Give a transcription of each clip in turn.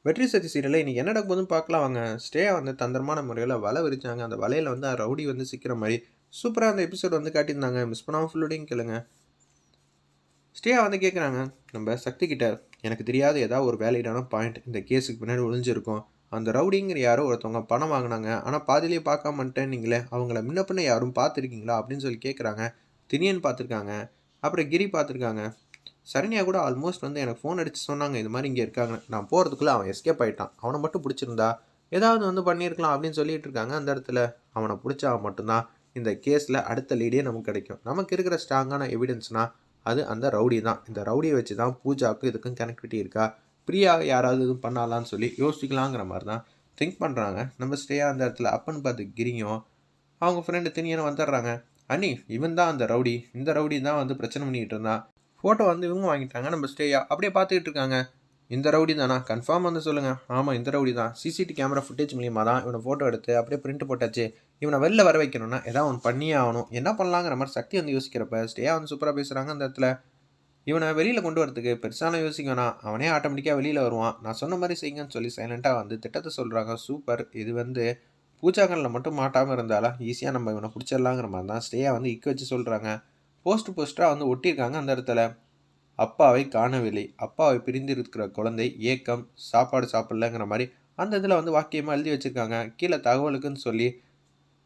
வெற்றி சத்தி சீரியல்ல இன்னைக்கு என்ன நடக்க போகுதுன்னு பார்க்கலாம் வாங்க. ஸ்ரேயா வந்து தந்திரமான முறையில வலை விரிச்சாங்க. அந்த வலையில வந்து ரவுடி வந்து சிக்கிற மாரி சூப்பரா அந்த எபிசோட் வந்து காட்டியிருந்தாங்க. மிஸ் பண்ணாம ஃபுல்லோடையும் கேளுங்க. ஸ்ரேயா வந்து கேட்குறாங்க நம்ம சக்தி கிட்ட, எனக்கு தெரியாத ஏதாவது ஒரு வேலிடான பாயிண்ட் இந்த கேஸுக்கு பின்னாடி ஒளிஞ்சிருக்கும். அந்த ரவுடிங்கிற யாரோ ஒருத்தவங்க பணம் வாங்கினாங்க. ஆனால் பாதியிலேயே பார்க்காம வந்துட்டேன்னீங்களே, அவங்கள முன்ன பின்ன யாரும் பார்த்துருக்கீங்களா அப்படின்னு சொல்லி கேட்குறாங்க. தினியன் பார்த்துருக்காங்க. அப்புறம் கிரி பார்த்துருக்காங்க. சரண்யா கூட ஆல்மோஸ்ட் வந்து எனக்கு ஃபோன் அடிச்சு சொன்னாங்க, இது மாதிரி இங்கே இருக்காங்க. நான் போகிறதுக்குள்ளே அவன் எஸ்கேப் ஆகிட்டான். அவனை மட்டும் பிடிச்சிருந்தா ஏதாவது வந்து பண்ணியிருக்கலாம் அப்படின்னு சொல்லிட்டு இருக்காங்க. அந்த இடத்துல அவனை பிடிச்சா மட்டும்தான் இந்த கேஸில் அடுத்த லீடே நமக்கு கிடைக்கும். நமக்கு இருக்கிற ஸ்ட்ராங்கான எவிடன்ஸ்னால் அது அந்த ரவுடி தான். இந்த ரவுடியை வச்சு தான் பூஜாவுக்கு இதுக்கும் கனெக்டிவிட்டி இருக்கா, பிரியா யாராவது இதுவும் பண்ணலான்னு சொல்லி யோசிக்கலாங்கிற மாதிரி தான் திங்க் பண்ணுறாங்க. நம்ம ஸ்டேயா அந்த இடத்துல அப்பன்னு பார்த்து கிரியும் அவங்க ஃப்ரெண்டு தினியனும் வந்துடுறாங்க. அனி இவன் தான் அந்த ரவுடி, இந்த ரவுடி தான் வந்து பிரச்சனை பண்ணிக்கிட்டு இருந்தான். ஃபோட்டோ வந்து இவங்க வாங்கிட்டாங்க. நம்ம ஸ்டேயா அப்படியே பார்த்துக்கிட்டு இருக்காங்க. இந்த ரவுடி தானா, கன்ஃபார்ம் வந்து சொல்லுங்கள். ஆமாம் இந்த ரவுடி தான். சிசிடி கேமரா ஃபுட்டேஜ் மூலியமாக தான் இவனை ஃபோட்டோ எடுத்து அப்படியே பிரிண்ட் போட்டாச்சு. இவனை வெளில வர வைக்கணும்னா ஏதாவது ஒன்று பண்ணியே ஆகணும். என்ன பண்ணலாங்கிற மாதிரி சக்தி வந்து யோசிக்கிறப்ப ஸ்டேயா வந்து சூப்பராக பேசுகிறாங்க. அந்த இடத்துல இவனை வெளியில் கொண்டு வரதுக்கு பெருசான யோசிக்கணும், அவனே ஆட்டோமேட்டிக்காக வெளியில் வருவான். நான் சொன்ன மாதிரி செய்யுங்கன்னு சொல்லி சைலண்ட்டாக வந்து திட்டத்தை சொல்கிறாங்க. சூப்பர். இது வந்து பூஜாக்களில் மட்டும் மாட்டாமல் இருந்தாலும் ஈஸியாக நம்ம இவனை பிடிச்சிடலாங்கிற மாதிரி தான் ஸ்டேயா வந்து இக்க வச்சு சொல்கிறாங்க. போஸ்டராக வந்து ஒட்டியிருக்காங்க. அந்த இடத்துல அப்பாவை காணவில்லை, அப்பாவை பிரிந்திருக்கிற குழந்தை ஏக்கம், சாப்பாடு சாப்பிடலங்கிற மாதிரி அந்த இதில் வந்து வாக்கியமாக எழுதி வச்சுருக்காங்க. கீழே தகவலுக்குன்னு சொல்லி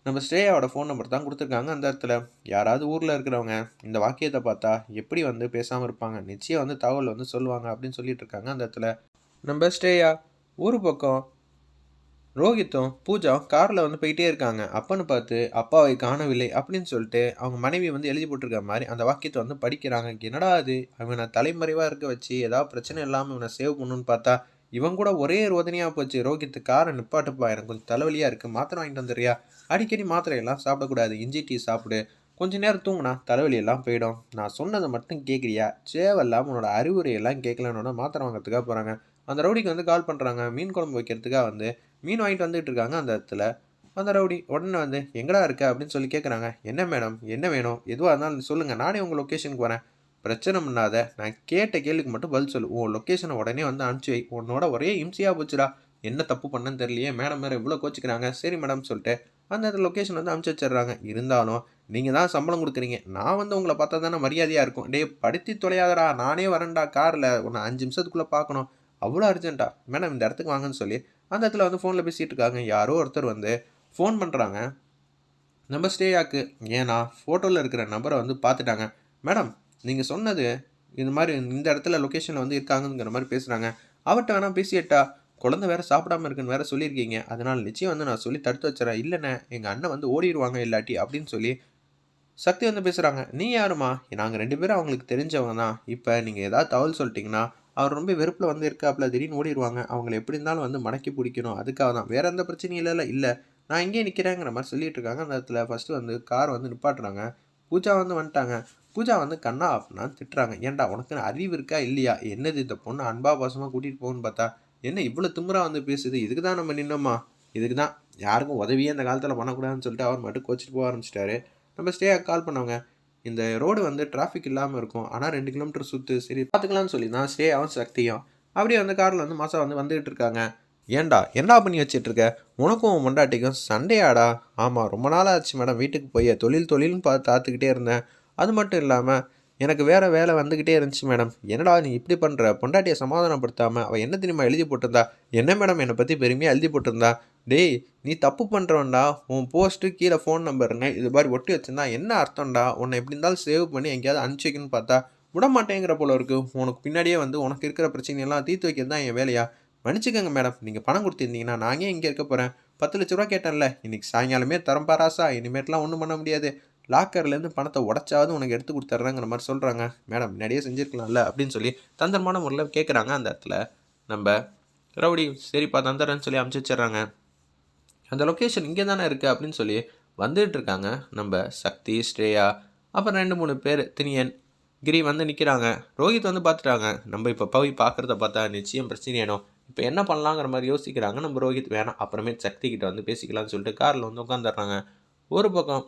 நம்ம ஸ்ரேயாவோட ஃபோன் நம்பர் தான் கொடுத்துருக்காங்க. அந்த இடத்துல யாராவது ஊரில் இருக்கிறவங்க இந்த வாக்கியத்தை பார்த்தா எப்படி வந்து பேசாமல் இருப்பாங்க, நிச்சயம் வந்து தகவல் வந்து சொல்லுவாங்க அப்படின்னு சொல்லிட்டு இருக்காங்க. அந்த இடத்துல நம்ம ஸ்ரேயா ஊர் பக்கம் ரோஹித்தும் பூஜாவும் காரில் வந்து போயிட்டே இருக்காங்க. அப்பன்னு பார்த்து அப்பாவை காணவில்லை அப்படின்னு சொல்லிட்டு அவங்க மனைவி வந்து எழுதி போட்டிருக்க மாதிரி அந்த வாக்கியத்தை வந்து படிக்கிறாங்க. என்னடா அது, அவனை தலைமறைவாக இருக்க வச்சு ஏதாவது பிரச்சனை இல்லாமல் இவனை சேவ் பண்ணணும்னு பார்த்தா இவன் கூட ஒரே ரோதனையாக போச்சு. ரோஹித்து காரை நிப்பாட்டுப்பா, எனக்கு கொஞ்சம் தலைவலியாக இருக்குது, மாத்திரை வாங்கிட்டு வந்துடுறியா, அடிக்கடி மாத்திரையெல்லாம் சாப்பிடக்கூடாது, இஞ்சி டீ சாப்பிடு, கொஞ்ச நேரம் தூங்குனா தலைவலியெல்லாம் போயிடும், நான் சொன்னதை மட்டும் கேட்குறியா, சேவெல்லாம் உன்னோட அறிவுரையெல்லாம் கேட்கலன்னோட மாத்திரை வாங்கிறதுக்காக போகிறாங்க. அந்த ரவுடிக்கு வந்து கால் பண்ணுறாங்க. மீன் குழம்பு வைக்கிறதுக்காக வந்து மீன் வாங்கிட்டு வந்துட்டு இருக்காங்க. அந்த இடத்துல அந்த ரவுடி உடனே வந்து எங்கடா இருக்க அப்படின்னு சொல்லி கேட்குறாங்க. என்ன மேடம், என்ன வேணும், எதுவாக இருந்தாலும் சொல்லுங்கள், நானே உங்கள் லொக்கேஷனுக்கு வரேன். பிரச்சனை பண்ணாத, நான் கேட்ட கேள்விக்கு மட்டும் பதில் சொல்லு. உன் லொக்கேஷனை உடனே வந்து அனுப்பிச்சி வை. உன்னோட ஒரே இம்சையாக போச்சுடா, என்ன தப்பு பண்ணேன்னு தெரியலையே, மேடம் வேறு இவ்வளோ கோச்சிக்கிறாங்க. சரி மேடம் சொல்லிட்டு அந்த இடத்துல லொக்கேஷன் வந்து அனுப்பிச்சி வச்சிடுறாங்க. இருந்தாலும் நீங்கள் தான் சம்பளம் கொடுக்குறீங்க, நான் வந்து உங்களை பார்த்தா தானே மரியாதையாக இருக்கும். டே படுத்தி தொலையாதடா, நானே வரேன்டா காரில், உன்னை 5 நிமிஷத்துக்குள்ளே பார்க்கணும், அவ்வளோ அர்ஜென்ட்டா, மேடம் இந்த இடத்துக்கு வாங்கன்னு சொல்லி அந்த இடத்துல வந்து ஃபோனில் பேசிகிட்டு இருக்காங்க. யாரோ ஒருத்தர் வந்து ஃபோன் பண்ணுறாங்க நம்ம ஸ்டேயாக்கு. ஏன்னா ஃபோட்டோவில் இருக்கிற நம்பரை வந்து பார்த்துட்டாங்க. மேடம் நீங்கள் சொன்னது இது மாதிரி இந்த இடத்துல லொக்கேஷனில் வந்து இருக்காங்கங்கிற மாதிரி பேசுகிறாங்க. அவர்கிட்ட வேணால் பேசிட்டா, குழந்தை வேறு சாப்பிடாமல் இருக்குன்னு வேறு சொல்லியிருக்கீங்க, அதனால் நிச்சயம் வந்து நான் சொல்லி தடுத்து வச்சுறேன். இல்லைண்ணே எங்கள் அண்ணன் வந்து ஓடிடுவாங்க இல்லாட்டி அப்படின்னு சொல்லி சக்தி வந்து பேசுகிறாங்க. நீ யாருமா, நாங்கள் 2 பேரும் அவங்களுக்கு தெரிஞ்சவங்க தான். இப்போ நீங்கள் ஏதாவது தகவல் சொல்லிட்டீங்கன்னா அவர் ரொம்ப வெறுப்பில் வந்து இருக்காப்புல, திடீர்னு ஓடிடுவாங்க, அவங்கள எப்படி இருந்தாலும் வந்து மடக்கி பிடிக்கணும், அதுக்காக தான், வேறு எந்த பிரச்சனையும் இல்லை. இல்லை நான் இங்கேயே நிற்கிறேங்கிற மாதிரி சொல்லிட்டு இருக்காங்க. அந்த இடத்துல ஃபஸ்ட்டு வந்து கார் வந்து நிப்பாட்டுறாங்க. பூஜா வந்து வந்துட்டாங்க. பூஜா வந்து கண்ணா அப்படின்னா திட்டுறாங்க. ஏன்டா உனக்கு அறிவு இருக்கா இல்லையா, என்னது இந்த பொண்ணு அன்பா பாசமாக கூட்டிகிட்டு போகணுன்னு பார்த்தா என்ன இவ்வளோ திமிரா வந்து பேசுது, இதுக்கு தான் நம்ம நின்னோமா, இதுக்கு தான் யாருக்கும் உதவியே இந்த காலத்தில் பண்ணக்கூடாதுன்னு சொல்லிட்டு அவர் மட்டும் கோச்சிட்டு போக ஆரம்பிச்சிட்டாரு. நம்ம ஸ்டேயாக கால் பண்ணவங்க, இந்த ரோடு வந்து டிராஃபிக் இல்லாமல் இருக்கும், ஆனால் 2 கிலோமீட்டர் சுற்று, சரி பார்த்துக்கலாம்னு சொல்லி தான் ஸ்ரேயாவும் சக்தியும் அப்படியே வந்து காரில் வந்து மாதம் வந்து வந்துகிட்டு இருக்காங்க. ஏன்டா என்ன பண்ணி வச்சிட்ருக்க, உனக்கும் உன் மொண்டாட்டிக்கும் சண்டையாடா. ஆமாம் ரொம்ப நாள் ஆச்சு மேடம், வீட்டுக்கு போய் தொழில்னு பார்த்துக்கிட்டே இருந்தேன். அது மட்டும் இல்லாமல் எனக்கு வேறு வேலை வந்துக்கிட்டே இருந்துச்சு மேடம். என்னடா நீ இப்படி பண்ணுற, பொண்டாட்டியை சமாதானப்படுத்தாமல் அவள் என்ன தெரியுமா எழுதி போட்டிருந்தா, என்ன மேடம் என்னை பற்றி பெருமையாக எழுதி போட்டிருந்தா, டேய் நீ தப்பு பண்ணுறவன்டா, உன் போஸ்ட்டு கீழே ஃபோன் நம்பர்னு இது மாதிரி ஒட்டி வச்சுருந்தா என்ன அர்த்தம்டா, உன்னை எப்படி இருந்தாலும் சேவ் பண்ணி எங்கேயாவது அனுப்பிச்சி வைக்கணும்னு பார்த்தா விட மாட்டேங்கிற போல இருக்குது. உனக்கு பின்னாடியே வந்து உனக்கு இருக்கிற பிரச்சனையெல்லாம் தீர்த்து வைக்கிறது தான் என் வேலையா. மன்னிச்சுக்கோங்க மேடம், நீங்கள் பணம் கொடுத்துருந்தீங்கன்னா நான் ஏன் இங்கே இருக்க போகிறேன். 10 லட்ச ரூபா கேட்டேன்ல, இன்றைக்கி சாயங்காலமே தரம் பாராசா, இனிமேட்லாம் ஒன்றும் பண்ண முடியாது, லாக்கர்லேருந்து பணத்தை உடச்சாவது உனக்கு எடுத்து கொடுத்துட்றேங்கிற மாதிரி சொல்கிறாங்க. மேடம் முன்னாடியே செஞ்சுருக்கலாம்ல அப்படின்னு சொல்லி தந்திரமான முறையில் கேட்குறாங்க. அந்த இடத்துல நம்ம ரவுடி சரிப்பா தந்துடுறேன்னு சொல்லி அமுச்சு வச்சிட்றாங்க. அந்த லொக்கேஷன் இங்கே தானே இருக்குது அப்படின்னு சொல்லி வந்துட்டு இருக்காங்க. நம்ம சக்தி, ஸ்ரேயா, அப்புறம் 2-3 பேர், தினியன், கிரி வந்து நிற்கிறாங்க. ரோஹித் வந்து பார்த்துட்டாங்க. நம்ம இப்போ போய் பார்க்குறத பார்த்தா நிச்சயம் பிரச்சனையானோம், இப்போ என்ன பண்ணலாங்கிற மாதிரி யோசிக்கிறாங்க. நம்ம ரோஹித் வேணாம் அப்புறமேட்டு சக்தி கிட்ட வந்து பேசிக்கலாம்னு சொல்லிட்டு காரில் வந்து உட்காந்துடுறாங்க. ஒரு பக்கம்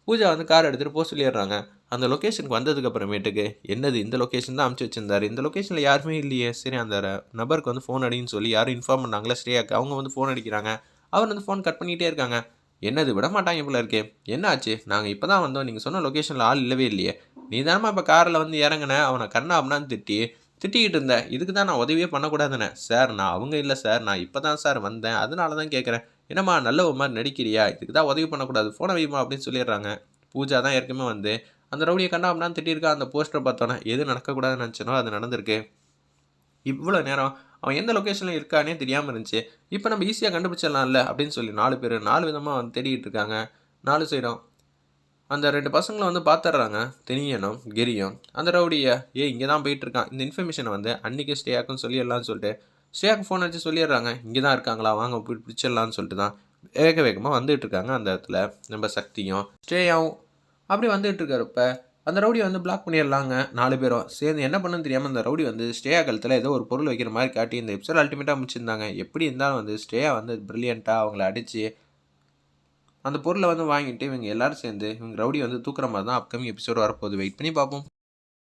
பூஜா வந்து கார் எடுத்துகிட்டு போக சொல்லிடுறாங்க. அந்த லொக்கேஷனுக்கு வந்ததுக்கு அப்புறமேட்டுக்கு, என்னது இந்த லொக்கேஷன் தான் அனுப்பிச்சு வச்சிருந்தாரு. இந்த லொக்கேஷனில் யாருமே இல்லையே. சரி அந்த நபருக்கு வந்து ஃபோன் அடின்னு சொல்லி யாரும் இன்ஃபார்ம் பண்ணாங்களா ஸ்ரேயாக்கு. அவங்க வந்து ஃபோன் அடிக்கிறாங்க. அவர் வந்து ஃபோன் கட் பண்ணிகிட்டே இருக்காங்க. என்னது விட மாட்டாங்க போல இருக்கே. என்ன ஆச்சு? நாங்கள் இப்போ தான் வந்தோம். நீங்கள் சொன்ன லொக்கேஷனில் ஆள் இல்லவே இல்லையே. நீ தானம்மா இப்போ காரில் வந்து இறங்குன. அவனை கண்ணா அப்படின்னான்னு திட்டிக்கிட்டு இருந்தேன். இதுக்கு தான் நான் உதவியே பண்ணக்கூடாதுன்னு. சார் நான் அவங்க இல்லை சார். நான் இப்போ தான் சார் வந்தேன். அதனால தான் கேட்குறேன். என்னம்மா நல்ல ஒரு மாதிரி நடிக்கிறியா? இதுக்கு தான் உதவி பண்ணக்கூடாது. ஃபோனை வைமா அப்படின்னு சொல்லிடுறாங்க. பூஜா தான் ஏற்கனவே வந்து அந்த ரவுடியை கண்ணா அப்படின்னான்னு திட்டியிருக்கா. அந்த போஸ்டரை பார்த்தோன்னே எது நடக்கக்கூடாதுன்னு நினச்சனோ அது நடந்திருக்கு. இவ்வளோ நேரம் அவன் எந்த லொக்கேஷனில் இருக்கானே தெரியாமல் இருந்துச்சு. இப்போ நம்ம ஈஸியாக கண்டுபிடிச்சிடலாம்ல அப்படின்னு சொல்லி 4 பேர் 4 விதமாக வந்து தேடிக்கிட்டு இருக்காங்க. 4 சைடும் அந்த 2 பசங்களை வந்து பார்த்துட்றாங்க. தெனியனும் கிரியும் அந்த ரவுடியை இங்கே தான் போயிட்டுருக்கான். இந்த இன்ஃபர்மேஷனை வந்து அன்றைக்கி ஸ்டேயாக்குன்னு சொல்லிடலான்னு சொல்லிட்டு ஸ்டேயாக்கு ஃபோன் அடிச்சு சொல்லிடுறாங்க. இங்கே தான் இருக்காங்களா, வாங்க போய் பிடிச்சிடலான்னு சொல்லிட்டு தான் வேகமாக வந்துட்டு இருக்காங்க. அந்த இடத்துல நம்ம சக்தியும் ஸ்டேயாவும் அப்படி வந்துட்டு இருக்காருப்ப அந்த ரவுடியை வந்து பிளாக் பண்ணிடலாங்க. 4 பேரும் சேர்ந்து என்ன பண்ணுன்னு தெரியாமல் அந்த ரவுடி வந்து ஸ்டேயா கழுத்தில் ஏதோ ஒரு பொருள் வைக்கிற மாதிரி காட்டி இந்த எபிசோட் அல்டிமேட்டாக முடிச்சிருந்தாங்க. எப்படி இருந்தாலும் வந்து ஸ்டேயா வந்து ப்ரில்லியண்ட்டாக அவங்கள அடித்து அந்த பொருளை வந்து வாங்கிட்டு இவங்க எல்லாரும் சேர்ந்து இவங்க ரவுடி வந்து தூக்குற மாதிரி தான் அப்கமிங் எபிசோடு வரப்போகுது. வெயிட் பண்ணி பார்ப்போம்.